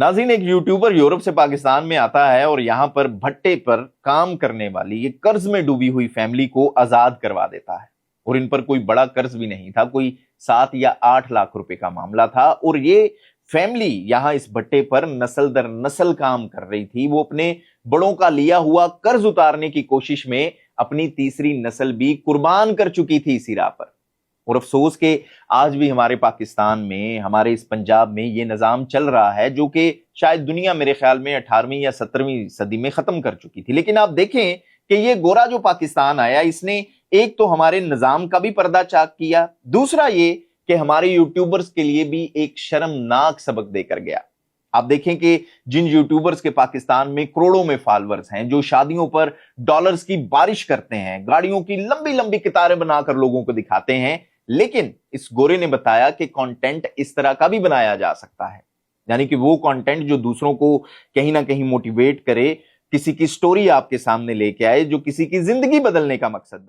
नाज़रीन, एक YouTuber Europe से पाकिस्तान में आता है और यहाँ पर भट्टे पर काम करने वाली ये कर्ज में डूबी हुई फैमिली को आजाद करवा देता है। और इन पर कोई बड़ा कर्ज भी नहीं था, कोई 7 या 8 लाख रुपए का मामला था। और ये फैमिली यहाँ इस भट्टे पर नस्ल दर नस्ल काम कर रही थी। वो अपने बड़ों का लिया हुआ कर्ज उतारने की कोशिश में अपनी तीसरी नस्ल भी कुर्बान कर चुकी थी इसी राह पर। और अफसोस के आज भी हमारे पाकिस्तान में, हमारे इस पंजाब में ये निजाम चल रहा है, जो कि शायद दुनिया मेरे ख्याल में 18वीं या 17वीं सदी में खत्म कर चुकी थी। लेकिन आप देखें कि ये गोरा जो पाकिस्तान आया, इसने एक तो हमारे निजाम का भी पर्दा चाक किया, दूसरा ये कि हमारे यूट्यूबर्स के लिए भी एक शर्मनाक सबक देकर गया। आप देखें कि जिन यूट्यूबर्स के पाकिस्तान में करोड़ों में फॉलोअर्स हैं, जो शादियों पर डॉलर्स की बारिश करते हैं, गाड़ियों की लंबी लंबी कतारें बनाकर लोगों को दिखाते हैं, लेकिन इस गोरे ने बताया कि कंटेंट इस तरह का भी बनाया जा सकता है। यानी कि वो कंटेंट जो दूसरों को कहीं ना कहीं मोटिवेट करे, किसी की स्टोरी आपके सामने लेके आए, जो किसी की जिंदगी बदलने का मकसद बने।